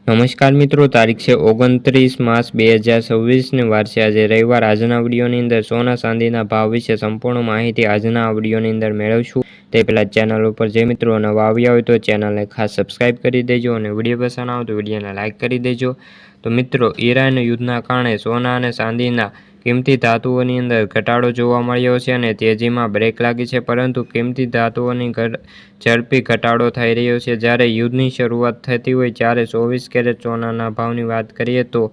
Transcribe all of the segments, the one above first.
નમસ્કાર મિત્રો, તારીખ છે 29 માર્ચ 2026 ને વાર છે આજે રવિવાર। આજના વિડીયોની અંદર સોના ચાંદીના ભાવ વિશે સંપૂર્ણ માહિતી આજના વિડીયોની અંદર મેળવશું। તે પહેલાં ચેનલ ઉપર જે મિત્રો નવા આવ્યા હોય તો ચેનલને ખાસ સબસ્ક્રાઇબ કરી દેજો અને વિડીયો પસંદ આવે તો વિડીયોને લાઇક કરી દેજો। તો મિત્રો, ઈરાન યુદ્ધના કારણે સોના અને ચાંદીના કિંમતી ધાતુઓની અંદર ઘટાડો જોવા મળ્યો છે અને તેજીમાં બ્રેક લાગી છે, પરંતુ કિંમતી ધાતુઓની ઝડપી ઘટાડો થઈ રહ્યો છે। જ્યારે યુદ્ધની શરૂઆત થતી હોય ત્યારે 24 કેરેટ સોનાના ભાવની વાત કરીએ તો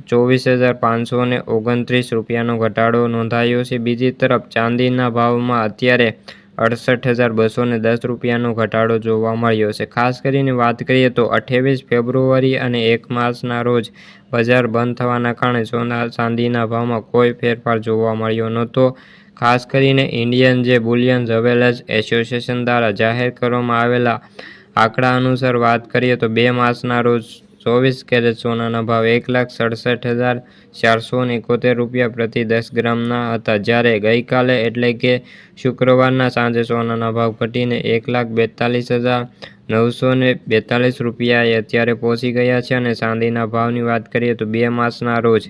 24,529 રૂપિયાનો ઘટાડો નોંધાયો છે। બીજી તરફ ચાંદીના ભાવમાં અત્યારે 68,210 રૂપિયાનો ઘટાડો જોવા મળ્યો છે। ખાસ કરીને વાત કરીએ તો 28 ફેબ્રુઆરી અને 1 માર્ચના રોજ બજાર બંધ થવાના કારણે સોના ચાંદીના ભાવમાં કોઈ ફેરફાર જોવા મળ્યો નહોતો। ખાસ કરીને ઇન્ડિયન બુલિયન જ્વેલર્સ એસોસિએશન દ્વારા જાહેર કરવામાં આવેલા આંકડા અનુસાર વાત કરીએ તો 2 માર્ચના રોજ 24 કેરેટ સોનાના ભાવ 1,67,471 રૂપિયા પ્રતિ 10 ગ્રામના હતા, જ્યારે ગઈકાલે એટલે કે શુક્રવારના સાંજે સોનાના ભાવ ઘટીને 1,42,942 રૂપિયાએ અત્યારે પહોંચી ગયા છે અને ચાંદીના ભાવની વાત કરીએ તો 2 માર્ચના રોજ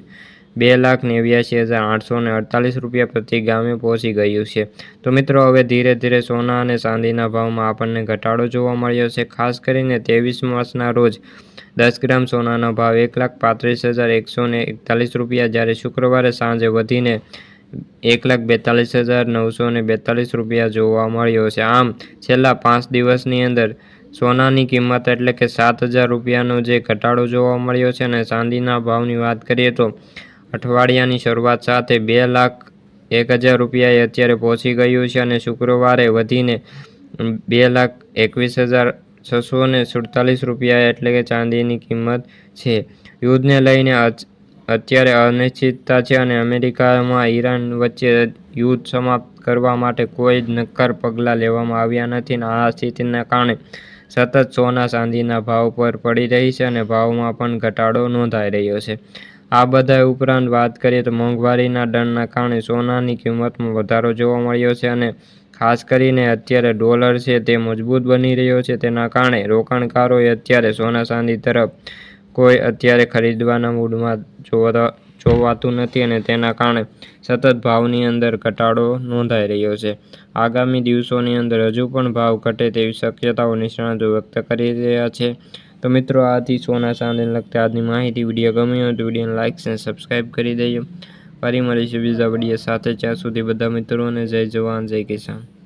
2,89,848 રૂપિયા પ્રતિ ગ્રામે પહોંચી ગયું છે। તો મિત્રો, હવે ધીરે ધીરે સોના અને ચાંદીના ભાવમાં આપણને ઘટાડો જોવા મળ્યો છે। ખાસ કરીને 23 માર્ચના રોજ 10 ગ્રામ સોનાનો ભાવ 1,35,141 રૂપિયા, જ્યારે શુક્રવારે સાંજે વધીને 1,42,942 રૂપિયા જોવા મળ્યો છે। આમ છેલ્લા 5 દિવસની અંદર સોનાની કિંમત એટલે કે 7,000 રૂપિયાનો જે ઘટાડો જોવા મળ્યો છે અને ચાંદીના ભાવની વાત કરીએ તો અઠવાડિયાની શરૂઆત સાથે 2,01,000 રૂપિયાએ અત્યારે પહોંચી ગયું છે અને શુક્રવારે વધીને 2,21,647 રૂપિયા એટલે કે ચાંદીની કિંમત છે। યુદ્ધને લઈને અત્યારે અનિશ્ચિતતા છે અને અમેરિકામાં ઈરાન વચ્ચે યુદ્ધ સમાપ્ત કરવા માટે કોઈ નક્કર પગલાં લેવામાં આવ્યા નથી અને આ સ્થિતિના કારણે સતત સોના ચાંદીના ભાવ પર પડી રહી છે અને ભાવમાં પણ ઘટાડો નોંધાઈ રહ્યો છે। આ બધા ઉપરાંત વાત કરીએ તો મોંઘવારીના ડરના કારણે સોનાની કિંમતમાં વધારો જોવા મળ્યો છે અને ખાસ કરીને અત્યારે ડોલર છે તે મજબૂત બની રહ્યો છે। તેના કારણે રોકાણકારોએ અત્યારે સોના ચાંદી તરફ કોઈ અત્યારે ખરીદવાના મૂડમાં જોવાતું નથી અને તેના કારણે સતત ભાવની અંદર ઘટાડો નોંધાઈ રહ્યો છે। આગામી દિવસોની અંદર હજુ પણ ભાવ ઘટે તેવી શક્યતાઓ નિષ્ણાતો વ્યક્ત કરી રહ્યા છે। તો મિત્રો, આ હતી સોના ચાંદીને લગતી આજની માહિતી। વિડીયો ગમ્યો હોય તો વિડીયોને લાઇક અને સબસ્ક્રાઇબ કરી દેજો। ફરી મળીશું બીજા વિડીયો સાથે, ત્યાં સુધી બધા મિત્રોને જય જવાન જય કિસાન।